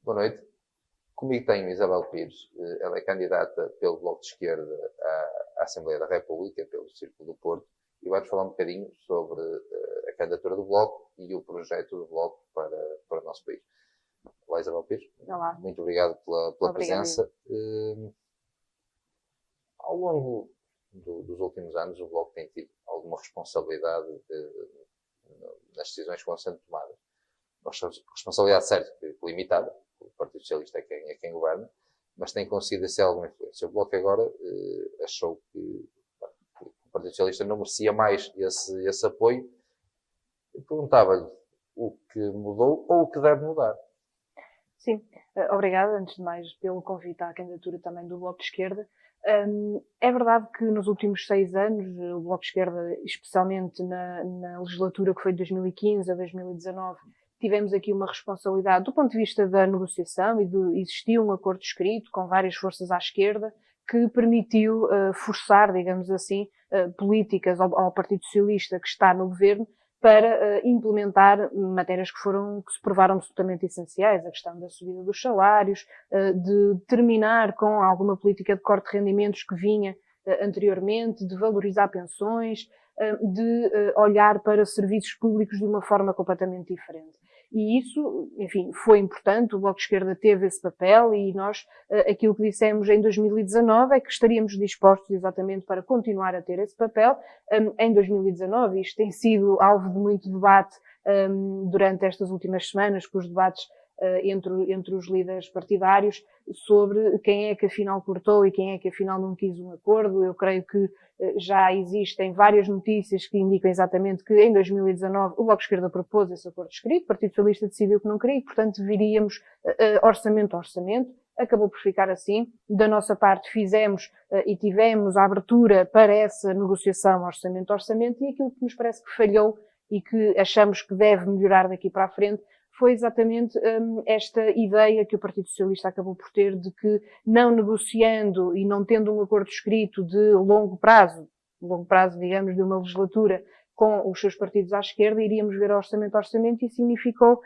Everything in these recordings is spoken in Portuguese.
Boa noite. Comigo tenho Isabel Pires. Ela é candidata pelo Bloco de Esquerda à Assembleia da República, pelo Círculo do Porto, e vai-nos falar um bocadinho sobre a candidatura do Bloco e o projeto do Bloco para o nosso país. Olá, Isabel Pires. Olá. Muito obrigado pela presença. Ao longo dos últimos anos, o Bloco tem tido alguma responsabilidade nas decisões que vão sendo tomadas. Uma responsabilidade, certo, limitada. O Partido Socialista é quem governa, mas tem conseguido ser alguma influência. O Bloco agora achou que o Partido Socialista não merecia mais esse apoio. Eu perguntava-lhe o que mudou ou o que deve mudar. Sim, obrigada, antes de mais, pelo convite à candidatura também do Bloco de Esquerda. É verdade que nos últimos 6 anos, o Bloco de Esquerda, especialmente na legislatura que foi de 2015 a 2019, tivemos aqui uma responsabilidade do ponto de vista da negociação e existiu um acordo escrito com várias forças à esquerda que permitiu forçar, digamos assim, políticas ao Partido Socialista que está no governo para implementar matérias que se provaram absolutamente essenciais, a questão da subida dos salários, de terminar com alguma política de corte de rendimentos que vinha anteriormente, de valorizar pensões, de olhar para serviços públicos de uma forma completamente diferente. E isso, enfim, foi importante, o Bloco de Esquerda teve esse papel e nós, aquilo que dissemos em 2019 é que estaríamos dispostos exatamente para continuar a ter esse papel. Em 2019, isto tem sido alvo de muito debate durante estas últimas semanas, com os debates entre os líderes partidários sobre quem é que afinal cortou e quem é que afinal não quis um acordo. Eu creio que já existem várias notícias que indicam exatamente que em 2019 o Bloco de Esquerda propôs esse acordo escrito, o Partido Socialista decidiu que não queria e, portanto, viríamos orçamento a orçamento. Acabou por ficar assim. Da nossa parte fizemos e tivemos a abertura para essa negociação orçamento a orçamento e aquilo que nos parece que falhou e que achamos que deve melhorar daqui para a frente foi exatamente esta ideia que o Partido Socialista acabou por ter de que, não negociando e não tendo um acordo escrito de longo prazo, digamos, de uma legislatura com os seus partidos à esquerda, iríamos ver orçamento a orçamento e significou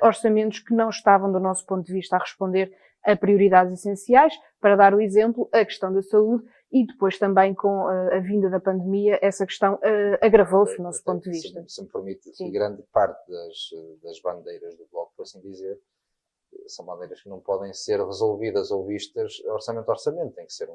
orçamentos que não estavam, do nosso ponto de vista, a responder a prioridades essenciais. Para dar o exemplo, a questão da saúde e depois também com a vinda da pandemia, essa questão agravou-se do nosso ponto de vista. Se me permite, grande parte das bandeiras do Bloco, por assim dizer, são bandeiras que não podem ser resolvidas ou vistas orçamento a orçamento, tem que ser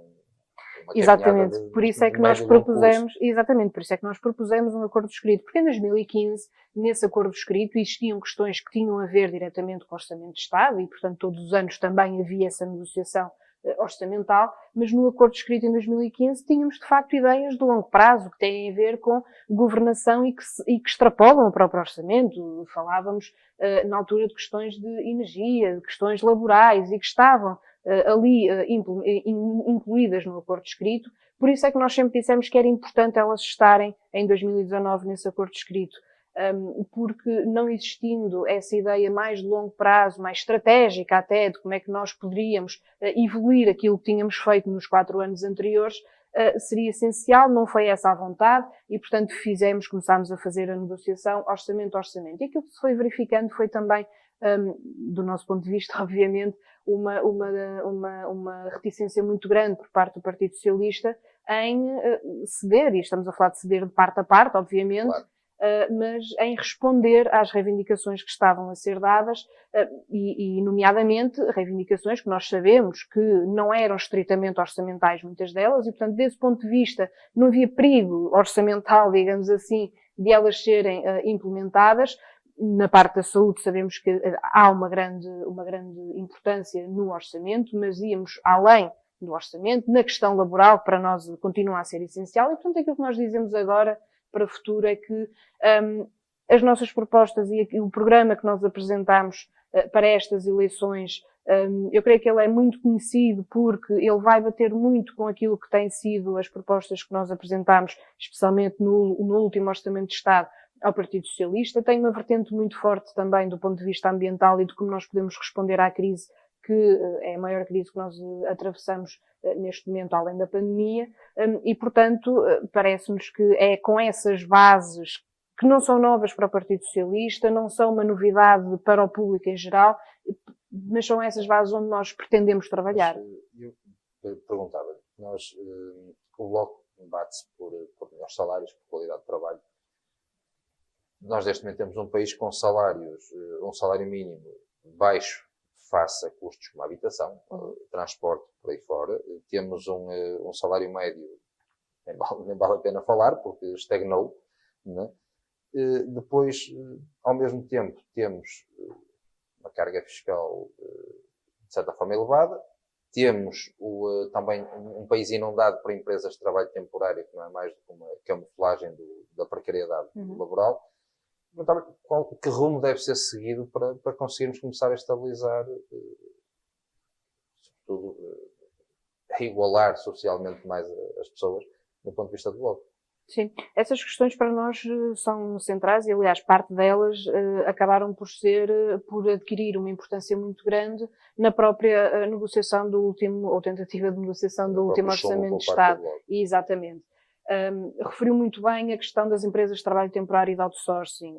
exatamente, por isso é que nós propusemos, exatamente, por isso é que nós propusemos um acordo escrito, porque em 2015, nesse acordo escrito, existiam questões que tinham a ver diretamente com o Orçamento de Estado e, portanto, todos os anos também havia essa negociação orçamental, mas no acordo escrito em 2015 tínhamos de facto ideias de longo prazo que têm a ver com governação e que extrapolam o próprio orçamento. Falávamos na altura de questões de energia, de questões laborais e que estavam ali incluídas no acordo escrito. Por isso é que nós sempre dissemos que era importante elas estarem em 2019 nesse acordo escrito. Porque não existindo essa ideia mais de longo prazo, mais estratégica até, de como é que nós poderíamos evoluir aquilo que tínhamos feito nos 4 anos anteriores, seria essencial, não foi essa a vontade e, portanto, começámos a fazer a negociação orçamento a orçamento. E aquilo que se foi verificando foi também, do nosso ponto de vista, obviamente, uma reticência muito grande por parte do Partido Socialista em ceder, e estamos a falar de ceder de parte a parte, obviamente, claro. Mas em responder às reivindicações que estavam a ser dadas e nomeadamente, reivindicações que nós sabemos que não eram estritamente orçamentais, muitas delas, e, portanto, desse ponto de vista, não havia perigo orçamental, digamos assim, de elas serem implementadas. Na parte da saúde sabemos que há uma grande importância no orçamento, mas íamos além do orçamento. Na questão laboral, para nós, continua a ser essencial e, portanto, aquilo que nós dizemos agora para o futuro é que as nossas propostas e o programa que nós apresentamos para estas eleições, eu creio que ele é muito conhecido porque ele vai bater muito com aquilo que têm sido as propostas que nós apresentamos, especialmente no último Orçamento de Estado, ao Partido Socialista. Tem uma vertente muito forte também do ponto de vista ambiental e de como nós podemos responder à crise, que é a maior crise que nós atravessamos neste momento, além da pandemia, e, portanto, parece-nos que é com essas bases que não são novas para o Partido Socialista, não são uma novidade para o público em geral, mas são essas bases onde nós pretendemos trabalhar. Eu perguntava, o Bloco bate-se por melhores salários, por qualidade de trabalho. Nós, neste momento, temos um país com salários, um salário mínimo baixo face a custos como a habitação, transporte, por aí fora. Temos um salário médio, nem vale a pena falar, porque estagnou, né? Depois, ao mesmo tempo, temos uma carga fiscal, de certa forma, elevada. Temos também um país inundado por empresas de trabalho temporário, que não é mais do que uma camuflagem da precariedade laboral. Que rumo deve ser seguido para conseguirmos começar a estabilizar, sobretudo, a igualar socialmente mais as pessoas, do ponto de vista do Bloco? Sim, essas questões para nós são centrais e, aliás, parte delas acabaram por adquirir uma importância muito grande na própria negociação ou tentativa de negociação do último Orçamento de Estado. Exatamente. Referiu muito bem a questão das empresas de trabalho temporário e de outsourcing.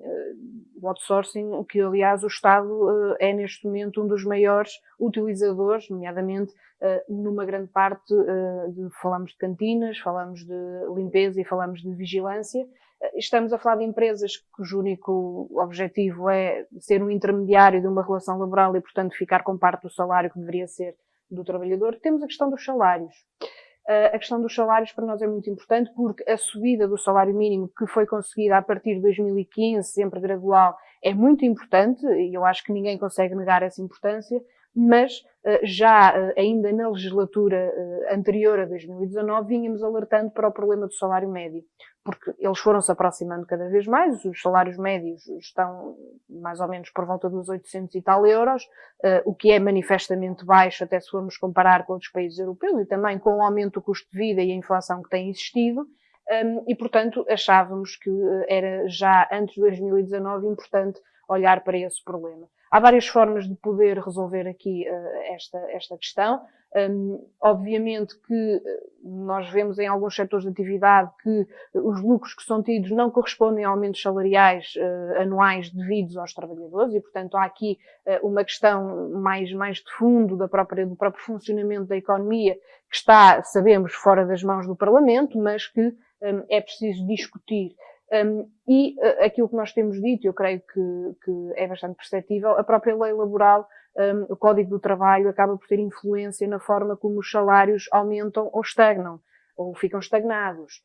O outsourcing, que aliás o Estado é neste momento um dos maiores utilizadores, nomeadamente numa grande parte, falamos de cantinas, falamos de limpeza e falamos de vigilância. Estamos a falar de empresas cujo único objetivo é ser um intermediário de uma relação laboral e, portanto, ficar com parte do salário que deveria ser do trabalhador. Temos a questão dos salários. A questão dos salários para nós é muito importante porque a subida do salário mínimo que foi conseguida a partir de 2015, sempre gradual, é muito importante e eu acho que ninguém consegue negar essa importância, mas já ainda na legislatura anterior a 2019 vínhamos alertando para o problema do salário médio, porque eles foram-se aproximando cada vez mais, os salários médios estão mais ou menos por volta dos 800 e tal euros, o que é manifestamente baixo até se formos comparar com outros países europeus e também com o aumento do custo de vida e a inflação que tem existido, e portanto achávamos que era já antes de 2019 importante olhar para esse problema. Há várias formas de poder resolver aqui esta questão. Obviamente que nós vemos em alguns setores de atividade que os lucros que são tidos não correspondem a aumentos salariais anuais devidos aos trabalhadores e, portanto, há aqui uma questão mais de fundo do próprio funcionamento da economia que está, sabemos, fora das mãos do Parlamento, mas que é preciso discutir. E aquilo que nós temos dito, eu creio que é bastante perceptível, a própria lei laboral, o Código do Trabalho, acaba por ter influência na forma como os salários aumentam ou estagnam, ou ficam estagnados.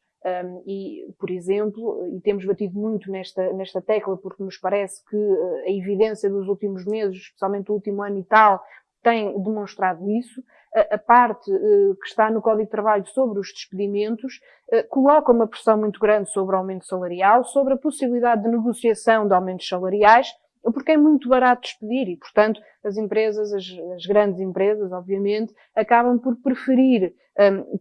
E, por exemplo, e temos batido muito nesta tecla, porque nos parece que a evidência dos últimos meses, especialmente o último ano e tal, tem demonstrado isso. A parte que está no Código de Trabalho sobre os despedimentos coloca uma pressão muito grande sobre o aumento salarial, sobre a possibilidade de negociação de aumentos salariais, porque é muito barato despedir e, portanto, as empresas, as grandes empresas, obviamente, acabam por preferir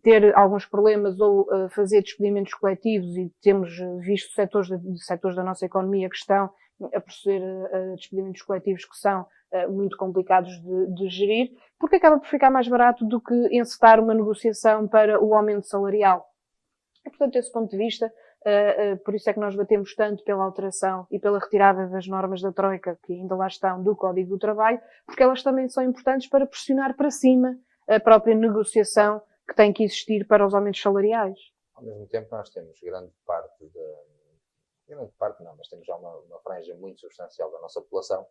ter alguns problemas ou fazer despedimentos coletivos e temos visto setores da nossa economia que estão a proceder a despedimentos coletivos que são muito complicados de gerir, porque acaba por ficar mais barato do que encetar uma negociação para o aumento salarial. E, portanto, desse ponto de vista, por isso é que nós batemos tanto pela alteração e pela retirada das normas da Troika, que ainda lá estão, do Código do Trabalho, porque elas também são importantes para pressionar para cima a própria negociação que tem que existir para os aumentos salariais. Ao mesmo tempo, nós temos grande parte não, mas temos já uma franja muito substancial da nossa população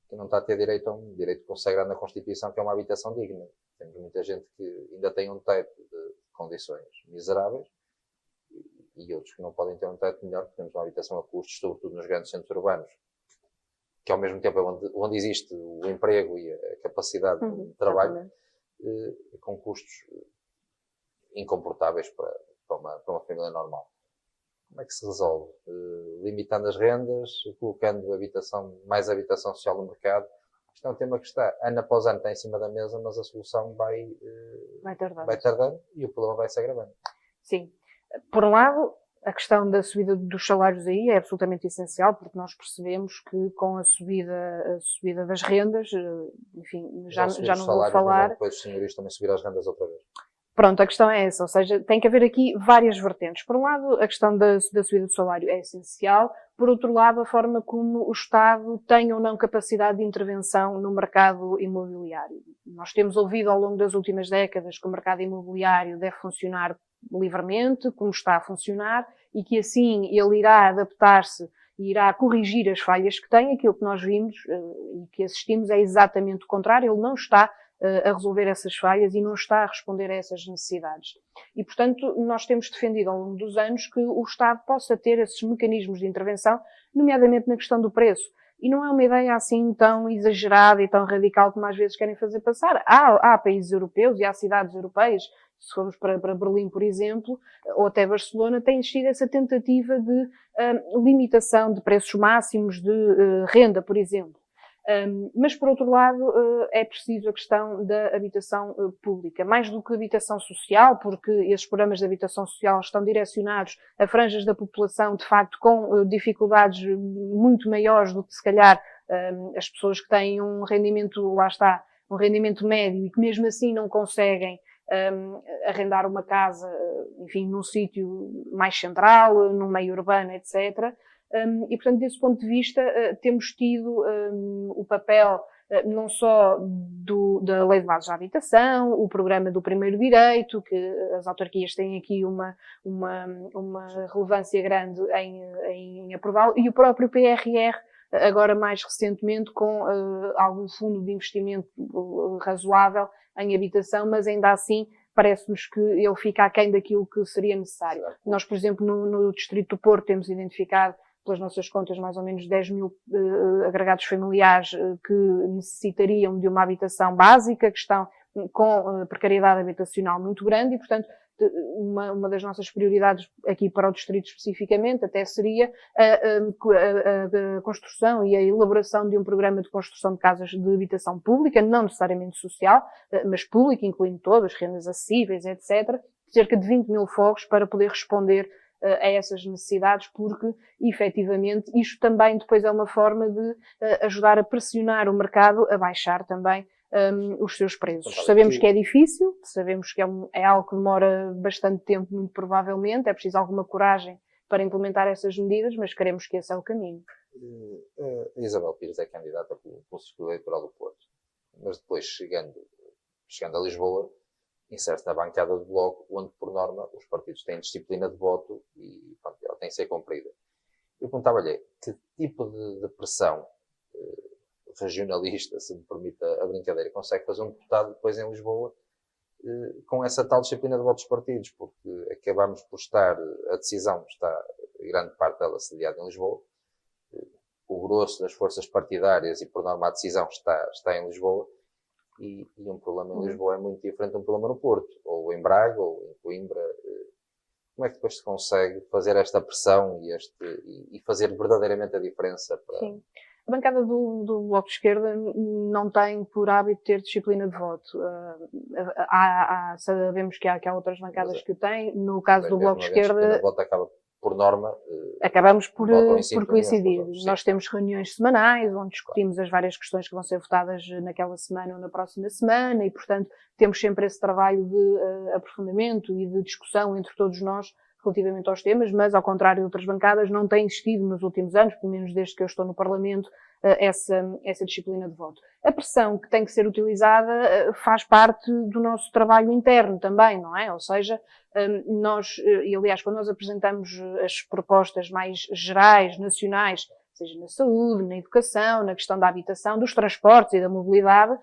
que não está a ter direito a um direito consagrado na Constituição, que é uma habitação digna. Temos muita gente que ainda tem um teto de condições miseráveis e outros que não podem ter um teto melhor, porque temos uma habitação a custos, sobretudo nos grandes centros urbanos, que ao mesmo tempo é onde existe o emprego e a capacidade de trabalho, com custos incomportáveis para uma família normal. Como é que se resolve? Limitando as rendas, colocando mais habitação social no mercado. Isto é um tema que está, ano após ano, está em cima da mesa, mas a solução vai tardando e o problema vai se agravando. Sim. Por um lado, a questão da subida dos salários aí é absolutamente essencial, porque nós percebemos que com a subida das rendas, enfim, já não vou falar... Depois os senhorios também subir as rendas outra vez. Pronto, a questão é essa, ou seja, tem que haver aqui várias vertentes. Por um lado, a questão da subida do salário é essencial. Por outro lado, a forma como o Estado tem ou não capacidade de intervenção no mercado imobiliário. Nós temos ouvido ao longo das últimas décadas que o mercado imobiliário deve funcionar livremente, como está a funcionar, e que assim ele irá adaptar-se e irá corrigir as falhas que tem. Aquilo que nós vimos e que assistimos é exatamente o contrário. Ele não está a resolver essas falhas e não está a responder a essas necessidades. E, portanto, nós temos defendido ao longo dos anos que o Estado possa ter esses mecanismos de intervenção, nomeadamente na questão do preço. E não é uma ideia assim tão exagerada e tão radical como às vezes querem fazer passar. Há países europeus e há cidades europeias, se formos para Berlim, por exemplo, ou até Barcelona, tem existido essa tentativa de limitação de preços máximos de renda, por exemplo. Mas, por outro lado, é preciso a questão da habitação pública, mais do que habitação social, porque esses programas de habitação social estão direcionados a franjas da população, de facto, com dificuldades muito maiores do que, se calhar, as pessoas que têm um rendimento, lá está, um rendimento médio e que mesmo assim não conseguem arrendar uma casa, enfim, num sítio mais central, num meio urbano, etc. E, portanto, desse ponto de vista, temos tido o papel não só da Lei de Bases da Habitação, o programa do Primeiro Direito, que as autarquias têm aqui uma relevância grande em aprová-lo, e o próprio PRR, agora mais recentemente, com algum fundo de investimento razoável em habitação, mas ainda assim parece-nos que ele fica aquém daquilo que seria necessário. Nós, por exemplo, no Distrito do Porto temos identificado, pelas nossas contas, mais ou menos 10 mil agregados familiares que necessitariam de uma habitação básica, que estão com precariedade habitacional muito grande e, portanto, uma das nossas prioridades aqui para o distrito especificamente até seria a construção e a elaboração de um programa de construção de casas de habitação pública, não necessariamente social, mas pública, incluindo todas, rendas acessíveis, etc., cerca de 20 mil fogos para poder responder a essas necessidades, porque, efetivamente, isto também depois é uma forma de ajudar a pressionar o mercado a baixar também os seus preços. Sabemos que é difícil, sabemos que é algo que demora bastante tempo, muito provavelmente, é preciso alguma coragem para implementar essas medidas, mas queremos que esse é o caminho. A Isabel Pires é candidata pelo Círculo Eleitoral do Porto, mas depois, chegando a Lisboa, insere-se na bancada do Bloco, onde, por norma, os partidos têm disciplina de voto e, pronto, ela tem que ser cumprida. Eu perguntava-lhe que tipo de pressão regionalista, se me permite a brincadeira, consegue fazer um deputado depois em Lisboa com essa tal disciplina de voto dos partidos, porque acabamos por a decisão está, grande parte dela sediada em Lisboa, o grosso das forças partidárias e, por norma, a decisão está em Lisboa, e um problema em Lisboa é muito diferente de um problema no Porto, ou em Braga, ou em Coimbra. Como é que depois se consegue fazer esta pressão e fazer verdadeiramente a diferença para... Sim. A bancada do Bloco de Esquerda não tem por hábito ter disciplina de voto. Sabemos que há outras bancadas que o têm. No caso do Bloco de Esquerda... A voto acaba, por norma... Acabamos por coincidir. Nós temos reuniões semanais, onde discutimos as várias questões que vão ser votadas naquela semana ou na próxima semana, e, portanto, temos sempre esse trabalho de aprofundamento e de discussão entre todos nós relativamente aos temas, mas, ao contrário de outras bancadas, não tem existido nos últimos anos, pelo menos desde que eu estou no Parlamento, essa disciplina de voto. A pressão que tem que ser utilizada faz parte do nosso trabalho interno também, não é? Ou seja, nós, e aliás, quando nós apresentamos as propostas mais gerais, nacionais, seja na saúde, na educação, na questão da habitação, dos transportes e da mobilidade,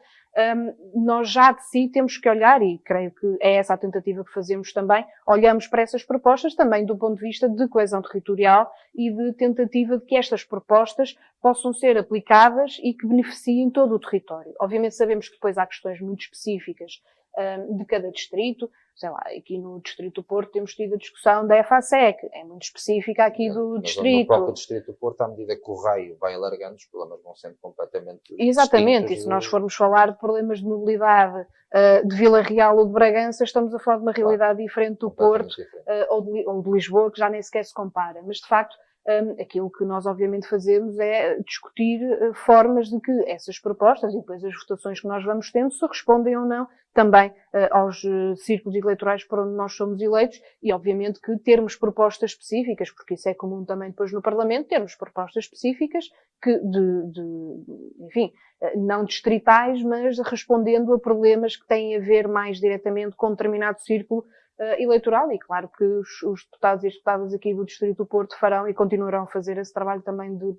nós já de si temos que olhar, e creio que é essa a tentativa que fazemos também, olhamos para essas propostas também do ponto de vista de coesão territorial e de tentativa de que estas propostas possam ser aplicadas e que beneficiem todo o território. Obviamente sabemos que depois há questões muito específicas de cada distrito. Sei lá, aqui no Distrito do Porto temos tido a discussão da EFASEC, é muito específica aqui do distrito. No próprio Distrito do Porto, à medida que o raio vai alargando, os problemas vão sendo completamente Exatamente, e se nós formos falar de problemas de mobilidade de Vila Real ou de Bragança, estamos a falar de uma realidade diferente do Porto ou de Lisboa, que já nem sequer se compara. Mas, de facto, aquilo que nós obviamente fazemos é discutir formas de que essas propostas e depois as votações que nós vamos tendo se respondem ou não também aos círculos eleitorais por onde nós somos eleitos e obviamente que termos propostas específicas, porque isso é comum também depois no Parlamento, termos propostas específicas que enfim, não distritais, mas respondendo a problemas que têm a ver mais diretamente com determinado círculo eleitoral e claro que os deputados e as deputadas aqui do Distrito do Porto farão e continuarão a fazer esse trabalho também de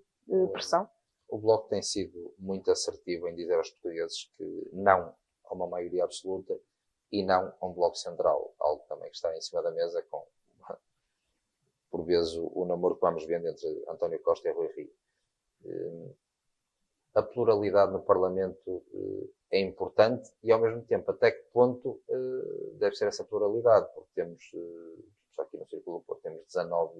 pressão. O Bloco tem sido muito assertivo em dizer aos portugueses que não a uma maioria absoluta e não a um Bloco central, algo também que está em cima da mesa com, por vezes, o namoro que vamos vendo entre António Costa e Rui Rio. A pluralidade no Parlamento é importante e, ao mesmo tempo, até que ponto deve ser essa pluralidade? Porque temos, só aqui no Círculo do Porto, temos 19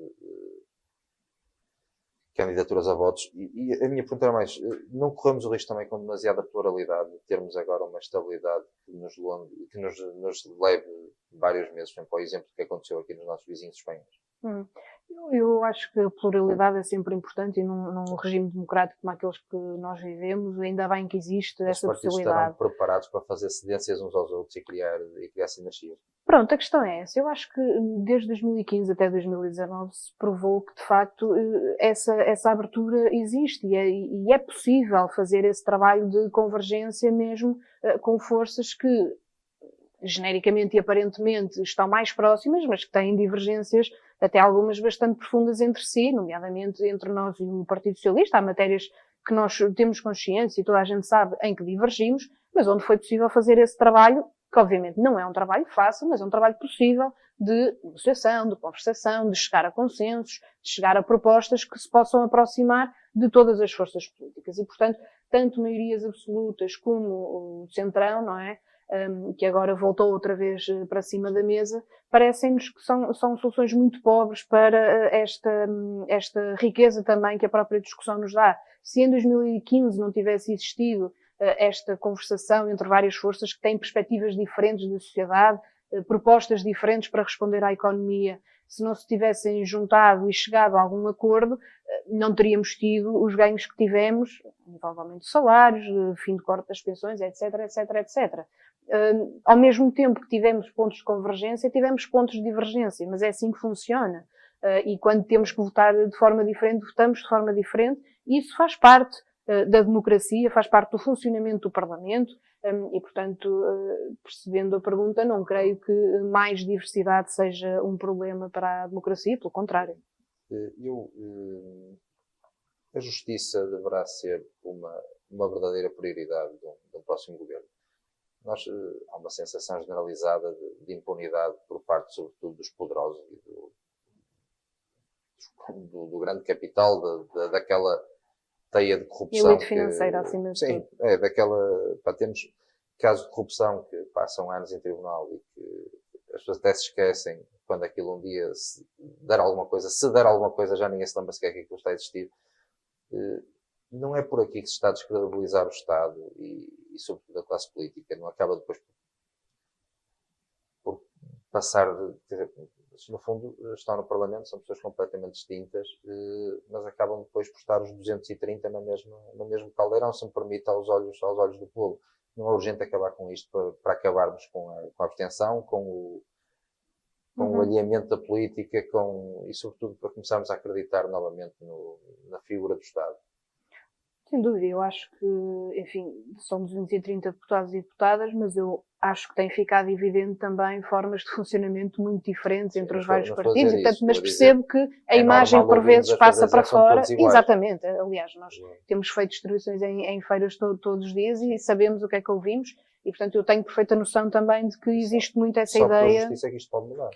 candidaturas a votos e a minha pergunta era mais, não corremos o risco também com demasiada pluralidade de termos agora uma estabilidade que nos leve vários meses, por exemplo, ao exemplo que aconteceu aqui nos nossos vizinhos espanhóis? Eu acho que a pluralidade é sempre importante e num regime democrático como aqueles que nós vivemos, ainda bem que existe essa possibilidade. Os partidos estarão preparados para fazer cedências uns aos outros e criar sinergias? Pronto, a questão é essa. Eu acho que desde 2015 até 2019 se provou que, de facto, essa abertura existe e é possível fazer esse trabalho de convergência mesmo com forças que, genericamente e aparentemente, estão mais próximas, mas que têm divergências até algumas bastante profundas entre si, nomeadamente entre nós e o Partido Socialista. Há matérias que nós temos consciência e toda a gente sabe em que divergimos, mas onde foi possível fazer esse trabalho, que obviamente não é um trabalho fácil, mas é um trabalho possível de negociação, de conversação, de chegar a consensos, de chegar a propostas que se possam aproximar de todas as forças políticas. E, portanto, tanto maiorias absolutas como o centrão, não é? Que agora voltou outra vez para cima da mesa, parecem-nos que são soluções muito pobres para esta riqueza também que a própria discussão nos dá. Se em 2015 não tivesse existido esta conversação entre várias forças que têm perspectivas diferentes da sociedade, propostas diferentes para responder à economia, se não se tivessem juntado e chegado a algum acordo, não teríamos tido os ganhos que tivemos, a nível de aumento de salários, fim de corte das pensões, etc, etc, etc. Ao mesmo tempo que tivemos pontos de convergência, tivemos pontos de divergência, mas é assim que funciona. E quando temos que votar de forma diferente, votamos de forma diferente, e isso faz parte da democracia, faz parte do funcionamento do Parlamento, e, portanto, percebendo a pergunta, não creio que mais diversidade seja um problema para a democracia, pelo contrário. A justiça deverá ser uma verdadeira prioridade de um próximo governo. Há uma sensação generalizada de impunidade por parte, sobretudo, dos poderosos e do grande capital, daquela teia de corrupção. Elite financeira, acima de tudo. Sim, temos casos de corrupção que passam anos em tribunal e que as pessoas até se esquecem quando aquilo um dia se der alguma coisa, já ninguém se lembra sequer que aquilo está a existir. Não é por aqui que se está a descredibilizar o Estado e sobretudo a classe política. Não acaba depois por passar no fundo estão no Parlamento, são pessoas completamente distintas, mas acabam depois por estar os 230 no mesmo caldeirão, se me permite, aos olhos do povo. Não é urgente acabar com isto para acabarmos com a abstenção, com o alinhamento da política e sobretudo para começarmos a acreditar novamente na figura do Estado. Sem dúvida, eu acho que, enfim, são 230 deputados e deputadas, mas eu acho que tem ficado evidente também formas de funcionamento muito diferentes entre os vários partidos, mas percebo que a imagem por vezes passa para fora. Exatamente, aliás, nós temos feito distribuições em feiras todos os dias e sabemos o que é que ouvimos e, portanto, eu tenho perfeita noção também de que existe muito essa ideia. Só pela justiça é que isto pode mudar.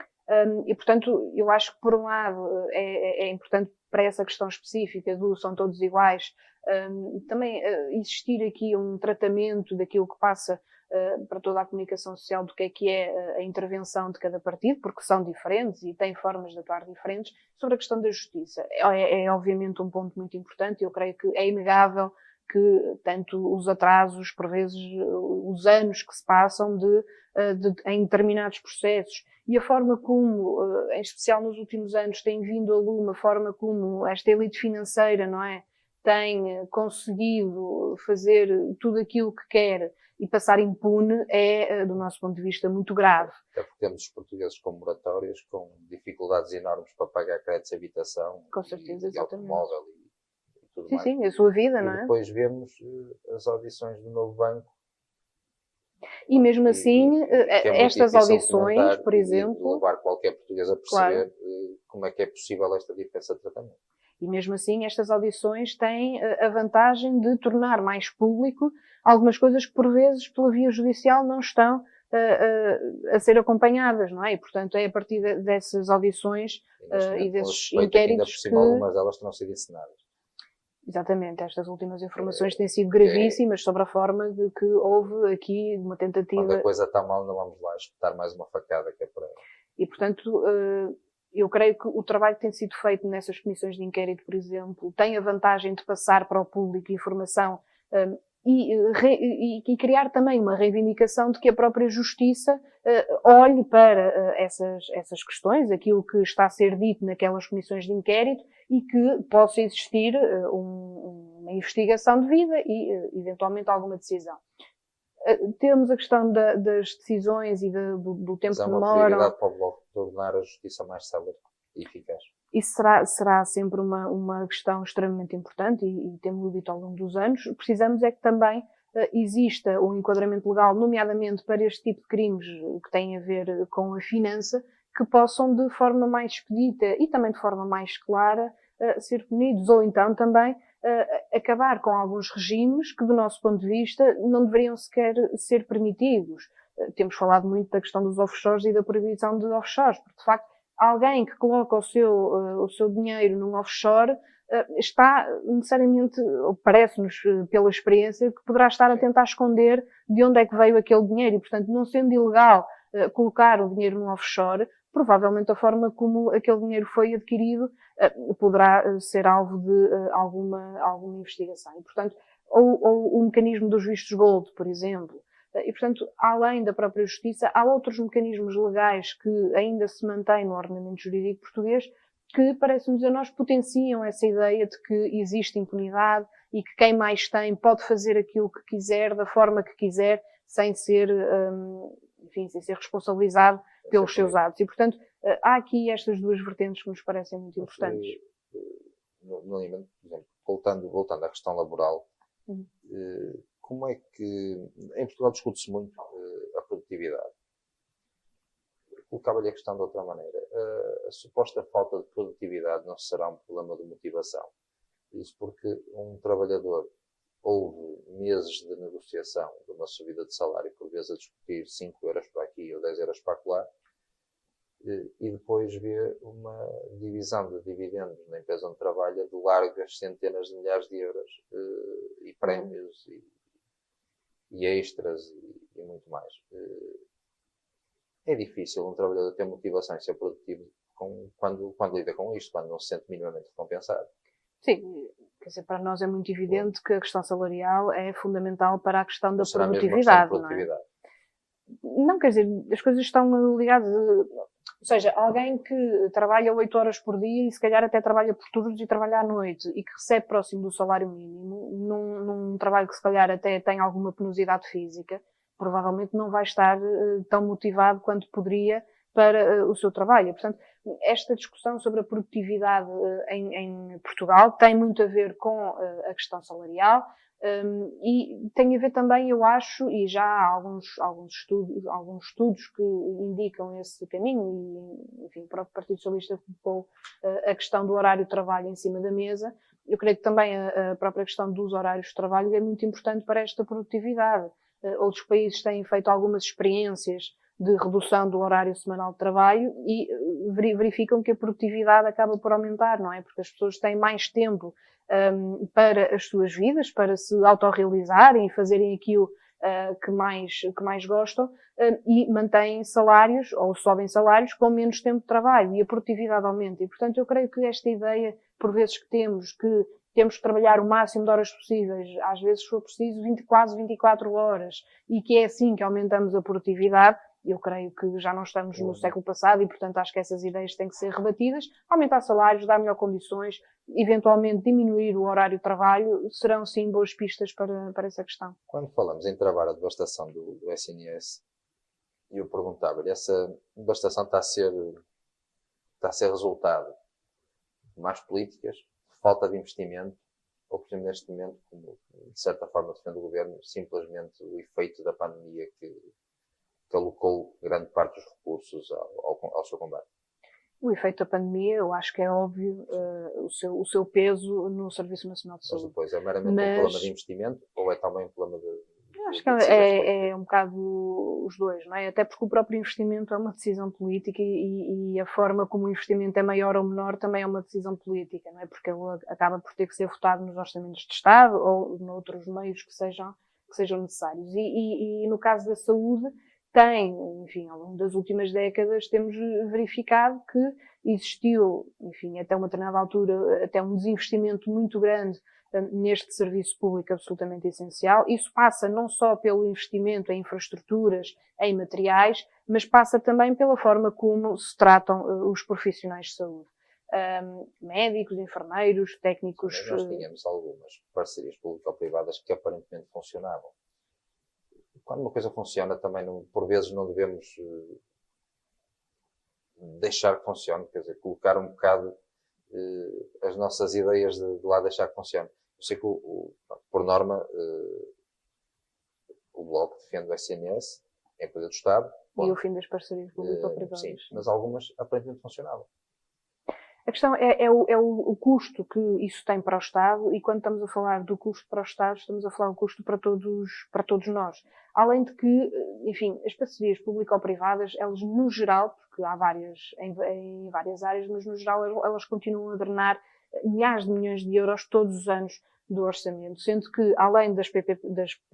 E, portanto, eu acho que, por um lado, é importante para essa questão específica do são todos iguais, também existir aqui um tratamento daquilo que passa para toda a comunicação social do que é a intervenção de cada partido, porque são diferentes e têm formas de atuar diferentes. Sobre a questão da justiça, é obviamente um ponto muito importante. Eu creio que é inegável que tanto os atrasos, por vezes os anos que se passam em determinados processos e a forma como, em especial nos últimos anos, tem vindo a lume a forma como esta elite financeira, não é, tem conseguido fazer tudo aquilo que quer e passar impune é, do nosso ponto de vista, muito grave. É porque temos os portugueses com moratórias, com dificuldades enormes para pagar créditos de habitação, Com certeza, e automóvel e tudo mais. Sim, a sua vida, e não é? Depois vemos as audições do novo banco. E mesmo assim, é estas audições, por exemplo... E levar qualquer português a perceber como é que é possível esta diferença de tratamento. E mesmo assim, estas audições têm a vantagem de tornar mais público algumas coisas que, por vezes, pela via judicial, não estão a ser acompanhadas, não é? E, portanto, é a partir dessas audições e desses inquéritos que... algumas delas terão sido ensinadas. Exatamente, estas últimas informações têm sido gravíssimas sobre a forma de que houve aqui uma tentativa... Quando a coisa está mal, não vamos lá espetar mais uma facada que é para... E, portanto... eu creio que o trabalho que tem sido feito nessas comissões de inquérito, por exemplo, tem a vantagem de passar para o público informação e criar também uma reivindicação de que a própria Justiça olhe para essas questões, aquilo que está a ser dito naquelas comissões de inquérito e que possa existir uma investigação devida e, eventualmente, alguma decisão. Temos a questão das decisões e do tempo que demoram. Mas é uma prioridade para o Bloco tornar a justiça mais célere e eficaz. Isso será sempre uma questão extremamente importante e temos dito ao longo dos anos. Precisamos é que também exista um enquadramento legal, nomeadamente para este tipo de crimes que têm a ver com a finança, que possam de forma mais expedita e também de forma mais clara ser punidos, ou então também acabar com alguns regimes que, do nosso ponto de vista, não deveriam sequer ser permitidos. Temos falado muito da questão dos offshores e da proibição de offshores, porque, de facto, alguém que coloca o seu dinheiro num offshore está necessariamente, ou parece-nos pela experiência, que poderá estar a tentar esconder de onde é que veio aquele dinheiro e, portanto, não sendo ilegal colocar o dinheiro num offshore, provavelmente a forma como aquele dinheiro foi adquirido poderá ser alvo de alguma investigação. E, portanto, ou o mecanismo dos vistos gold, por exemplo. E, portanto, além da própria justiça, há outros mecanismos legais que ainda se mantêm no ordenamento jurídico português que, parece-nos a nós, potenciam essa ideia de que existe impunidade e que quem mais tem pode fazer aquilo que quiser, da forma que quiser, sem ser responsabilizado pelos seus atos. E, portanto, há aqui estas duas vertentes que nos parecem muito importantes. No limite, por exemplo, voltando à questão laboral, como é que... Em Portugal discute-se muito a produtividade. Colocava-lhe a questão de outra maneira. A suposta falta de produtividade não será um problema de motivação. Isso porque um trabalhador houve meses de negociação de uma subida de salário, por vezes a discutir 5 euros para aqui ou 10 euros para lá, e depois vê uma divisão de dividendos na empresa onde trabalha de largas centenas de milhares de euros, e prémios e extras e muito mais. É difícil um trabalhador ter motivação e ser produtivo quando lida com isto, quando não se sente minimamente recompensado. Sim, quer dizer, para nós é muito evidente que a questão salarial é fundamental para a questão da será produtividade. Mesmo a questão de produtividade. Não, quer dizer, as coisas estão ligadas. Ou seja, alguém que trabalha 8 horas por dia e se calhar até trabalha por turnos e trabalha à noite e que recebe próximo do salário mínimo, num trabalho que se calhar até tem alguma penosidade física, provavelmente não vai estar tão motivado quanto poderia para o seu trabalho. Portanto, esta discussão sobre a produtividade em Portugal tem muito a ver com a questão salarial e tem a ver também, eu acho, e já há alguns estudos que indicam esse caminho e, enfim, o próprio Partido Socialista colocou a questão do horário de trabalho em cima da mesa. Eu creio que também a própria questão dos horários de trabalho é muito importante para esta produtividade. Outros países têm feito algumas experiências de redução do horário semanal de trabalho e verificam que a produtividade acaba por aumentar, não é? Porque as pessoas têm mais tempo para as suas vidas, para se autorrealizarem e fazerem aquilo que mais gostam e mantêm salários ou sobem salários com menos tempo de trabalho e a produtividade aumenta. E, portanto, eu creio que esta ideia, por vezes que temos que trabalhar o máximo de horas possíveis, às vezes se for preciso quase 24 horas, e que é assim que aumentamos a produtividade, Eu creio que já não estamos no século passado e, portanto, acho que essas ideias têm que ser rebatidas. Aumentar salários, dar melhor condições, eventualmente diminuir o horário de trabalho, serão sim boas pistas para essa questão. Quando falamos em travar a devastação do SNS, eu perguntava-lhe, essa devastação está a ser resultado de más políticas, falta de investimento, ou, por exemplo, neste momento, como de certa forma defende o governo, simplesmente o efeito da pandemia que alocou grande parte dos recursos ao seu combate? O efeito da pandemia, eu acho que é óbvio, o seu peso no Serviço Nacional de Saúde. Mas depois é meramente um problema de investimento ou é também um problema eu acho que é um bocado os dois, não é? Até porque o próprio investimento é uma decisão política e a forma como o investimento é maior ou menor também é uma decisão política, não é? Porque ele acaba por ter que ser votado nos orçamentos de Estado ou noutros meios que sejam necessários. E no caso da saúde, enfim, ao longo das últimas décadas temos verificado que existiu, enfim, até uma determinada altura, até um desinvestimento muito grande neste serviço público absolutamente essencial. Isso passa não só pelo investimento em infraestruturas, em materiais, mas passa também pela forma como se tratam os profissionais de saúde. Médicos, enfermeiros, técnicos... Sim, nós tínhamos algumas parcerias público-privadas que aparentemente funcionavam. Quando uma coisa funciona, também, por vezes, não devemos deixar que funcione, quer dizer, colocar um bocado as nossas ideias de lá deixar que funcione. Eu sei que, por norma, o Bloco defende o SNS, é empresa do Estado. E o fim das parcerias público-privadas. Sim, mas algumas aparentemente funcionavam. A questão é o custo que isso tem para o Estado, e quando estamos a falar do custo para o Estado, estamos a falar do custo para todos nós. Além de que, enfim, as parcerias público-privadas, elas no geral, porque há várias, em várias áreas, mas no geral elas continuam a drenar milhares de milhões de euros todos os anos do orçamento, sendo que, além das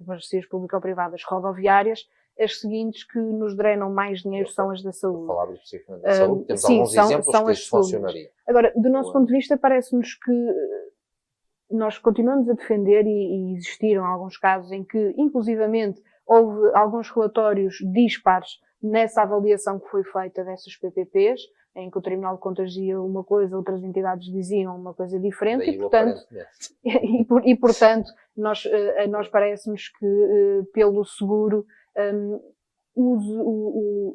parcerias público-privadas rodoviárias, as seguintes que nos drenam mais dinheiro são as da saúde. Falava especificamente da saúde, temos sim, alguns exemplos que isto funcionaria. Agora, do nosso ponto de vista, parece-nos que nós continuamos a defender, e existiram alguns casos em que, inclusivamente, houve alguns relatórios dispares nessa avaliação que foi feita dessas PPPs, em que o Tribunal de Contas dizia uma coisa, outras entidades diziam uma coisa diferente, e portanto, nós parece-nos que, pelo seguro,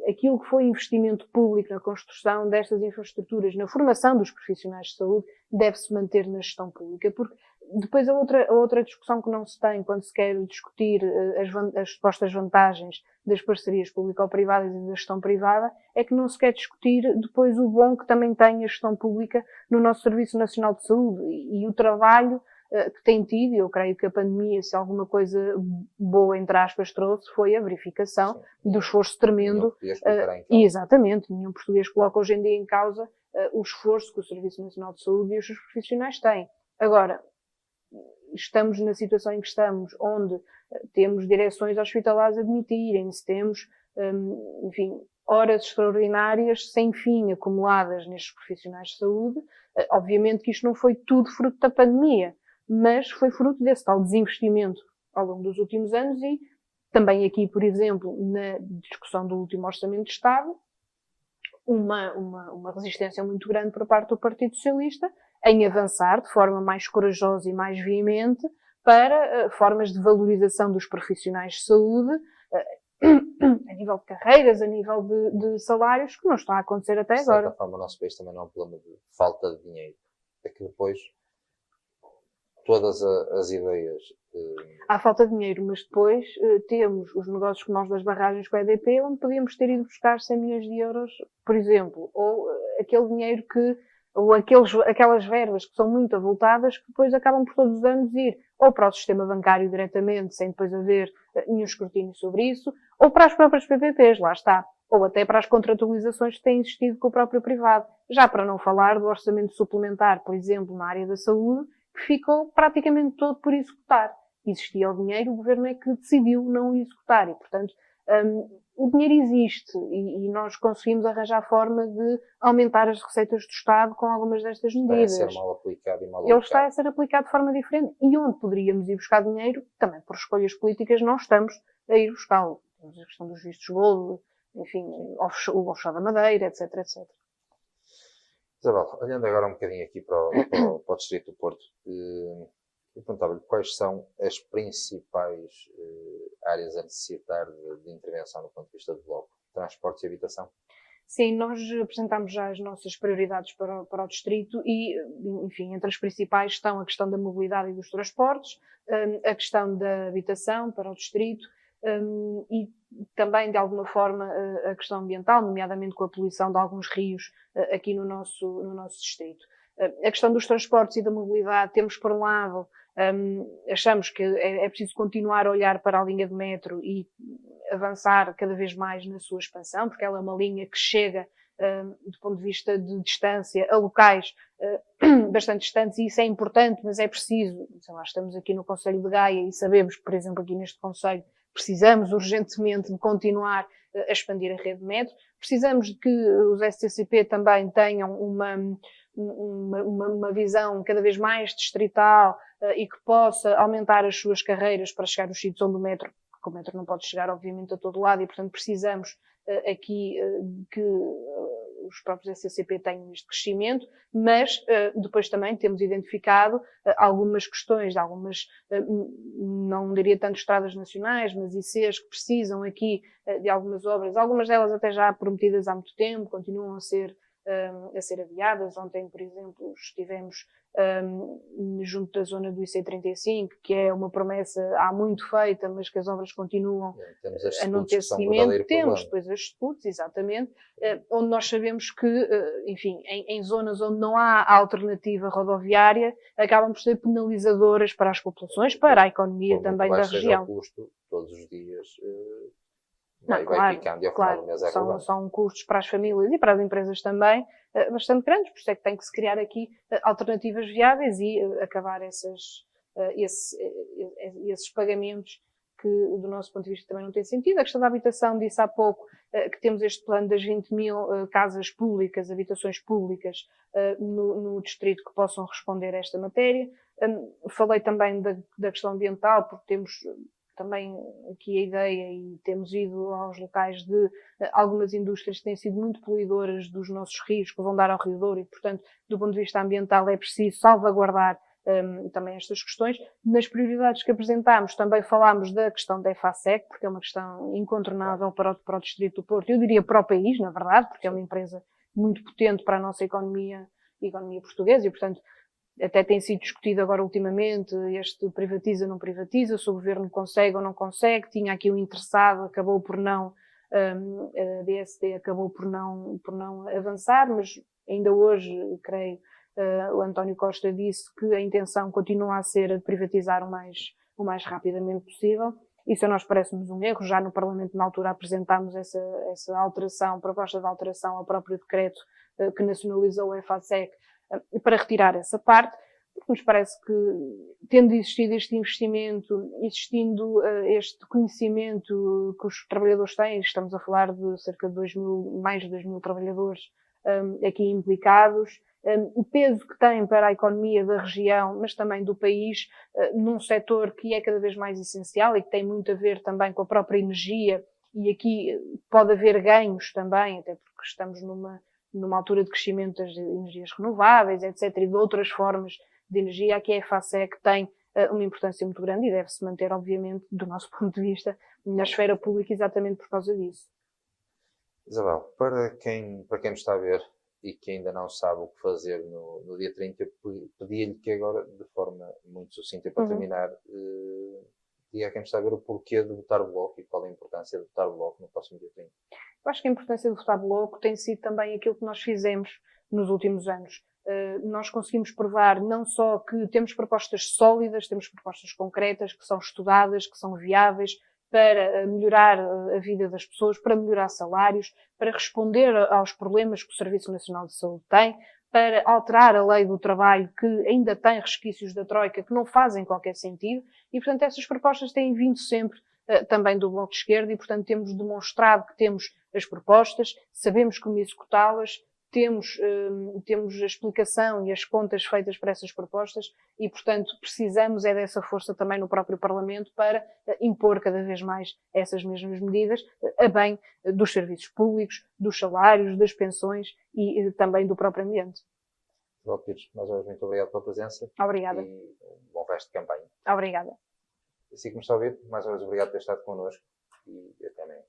aquilo que foi investimento público na construção destas infraestruturas, na formação dos profissionais de saúde, deve-se manter na gestão pública, porque depois a outra discussão que não se tem quando se quer discutir as supostas vantagens das parcerias público-privadas e da gestão privada é que não se quer discutir depois o bom que também tem a gestão pública no nosso Serviço Nacional de Saúde e o trabalho que tem tido. Eu creio que a pandemia, se alguma coisa boa, entre aspas, trouxe, foi a verificação do esforço tremendo. Exatamente, nenhum português coloca hoje em dia em causa o esforço que o Serviço Nacional de Saúde e os seus profissionais têm. Agora, estamos na situação em que estamos, onde temos direções hospitalares a demitirem-se, temos, enfim, horas extraordinárias sem fim acumuladas nestes profissionais de saúde. Obviamente que isto não foi tudo fruto da pandemia, mas foi fruto desse tal desinvestimento ao longo dos últimos anos e também aqui, por exemplo, na discussão do último Orçamento de Estado, uma resistência muito grande por parte do Partido Socialista em avançar de forma mais corajosa e mais veemente para formas de valorização dos profissionais de saúde, a nível de carreiras, a nível de salários, que não está a acontecer até agora. De certa forma, o nosso país também não é um problema de falta de dinheiro. É que depois todas as ideias... Há falta de dinheiro, mas depois temos os negócios como os das barragens com a EDP, onde podíamos ter ido buscar 100 milhões de euros, por exemplo, ou aquele dinheiro ou aquelas verbas que são muito avultadas, que depois acabam por todos os anos ir ou para o sistema bancário diretamente, sem depois haver nenhum escrutínio sobre isso, ou para as próprias PPPs, lá está, ou até para as contratualizações que têm existido com o próprio privado. Já para não falar do orçamento suplementar, por exemplo, na área da saúde, que ficou praticamente todo por executar. Existia o dinheiro, o governo é que decidiu não o executar e, portanto, o dinheiro existe e nós conseguimos arranjar forma de aumentar as receitas do Estado com algumas destas medidas. Está a ser mal aplicado e mal aplicado. Ele está a ser aplicado de forma diferente. E onde poderíamos ir buscar dinheiro, também por escolhas políticas, não estamos a ir buscá-lo. Temos a questão dos vistos gold, enfim, o offshore da Madeira, etc, etc. Isabel, olhando agora um bocadinho aqui para o Distrito do Porto, eu perguntava-lhe quais são as principais áreas a necessitar de intervenção do ponto de vista do bloco: transportes e habitação? Sim, nós apresentámos já as nossas prioridades para o distrito e, enfim, entre as principais estão a questão da mobilidade e dos transportes, a questão da habitação para o distrito, e também, de alguma forma, a questão ambiental, nomeadamente com a poluição de alguns rios aqui no nosso distrito. A questão dos transportes e da mobilidade, temos por um lado, achamos que é preciso continuar a olhar para a linha de metro e avançar cada vez mais na sua expansão, porque ela é uma linha que chega, do ponto de vista de distância, a locais bastante distantes, e isso é importante, mas é preciso, sei lá, estamos aqui no Concelho de Gaia e sabemos que, por exemplo, aqui neste Concelho, precisamos urgentemente de continuar a expandir a rede de metro, precisamos de que os STCP também tenham uma visão cada vez mais distrital e que possa aumentar as suas carreiras para chegar aos sítios onde o metro não pode chegar, obviamente, a todo lado, e, portanto, precisamos aqui que os próprios SCCP tenham este crescimento, mas depois também temos identificado algumas questões, não diria tanto estradas nacionais, mas ICs que precisam aqui de algumas obras, algumas delas até já prometidas há muito tempo, continuam a ser adiadas. Ontem, por exemplo, estivemos junto da zona do IC35, que é uma promessa há muito feita, mas que as obras continuam a não ter seguimento. Temos depois as SPUTs, exatamente, onde nós sabemos que, enfim, em zonas onde não há alternativa rodoviária, acabam por ser penalizadoras para as populações, para a economia também da região. O custo, todos os dias vai picando e ao final do mês é acabado. São custos para as famílias e para as empresas também bastante grandes, por isso é que tem que se criar aqui alternativas viáveis e acabar esses pagamentos que, do nosso ponto de vista, também não têm sentido. A questão da habitação, disse há pouco que temos este plano das 20.000 casas públicas, habitações públicas no distrito que possam responder a esta matéria. Falei também da questão ambiental, porque temos também aqui a ideia, e temos ido aos locais de algumas indústrias que têm sido muito poluidoras dos nossos rios, que vão dar ao Rio Douro, e, portanto, do ponto de vista ambiental é preciso salvaguardar também estas questões. Nas prioridades que apresentámos também falámos da questão da EFASEC, porque é uma questão incontornável para o Distrito do Porto, eu diria para o país, na verdade, porque é uma empresa muito potente para a nossa economia portuguesa, e, portanto, até tem sido discutido agora ultimamente, este privatiza, não privatiza, se o governo consegue ou não consegue. Tinha aqui um interessado, acabou por não, a DST acabou por não avançar, mas ainda hoje, creio, o António Costa disse que a intenção continua a ser a de privatizar o mais rapidamente possível. Isso a nós parece-nos um erro. Já no Parlamento, na altura, apresentámos essa alteração, proposta de alteração ao próprio decreto que nacionalizou a EFASEC, para retirar essa parte, porque nos parece que, tendo existido este investimento, existindo este conhecimento que os trabalhadores têm, estamos a falar de cerca de mais de 2.000 trabalhadores aqui implicados, o peso que tem para a economia da região, mas também do país, num setor que é cada vez mais essencial e que tem muito a ver também com a própria energia, e aqui pode haver ganhos também, até porque estamos numa altura de crescimento das energias renováveis, etc., e de outras formas de energia. Aqui a EFASEC tem uma importância muito grande e deve-se manter, obviamente, do nosso ponto de vista, na esfera pública, exatamente por causa disso. Isabel, para quem nos está a ver e que ainda não sabe o que fazer no dia 30, eu pedia-lhe que agora, de forma muito sucinta, para terminar, diga a quem nos está a ver o porquê de votar Bloco e qual é a importância de votar Bloco no próximo dia 30. Eu acho que a importância de votar Bloco tem sido também aquilo que nós fizemos nos últimos anos. Nós conseguimos provar não só que temos propostas sólidas, temos propostas concretas, que são estudadas, que são viáveis, para melhorar a vida das pessoas, para melhorar salários, para responder aos problemas que o Serviço Nacional de Saúde tem, para alterar a lei do trabalho, que ainda tem resquícios da Troika que não fazem qualquer sentido, e, portanto, essas propostas têm vindo sempre também do Bloco de Esquerda, e, portanto, temos demonstrado que temos as propostas, sabemos como executá-las, temos a explicação e as contas feitas para essas propostas e, portanto, precisamos é dessa força também no próprio Parlamento para impor cada vez mais essas mesmas medidas a bem dos serviços públicos, dos salários, das pensões e também do próprio ambiente. Isabel Pires, mais uma vez, muito obrigado pela presença. Obrigada. E um bom resto de campanha. Obrigada. Assim que me está a ouvir, mais uma vez, obrigado por ter estado connosco e até amanhã.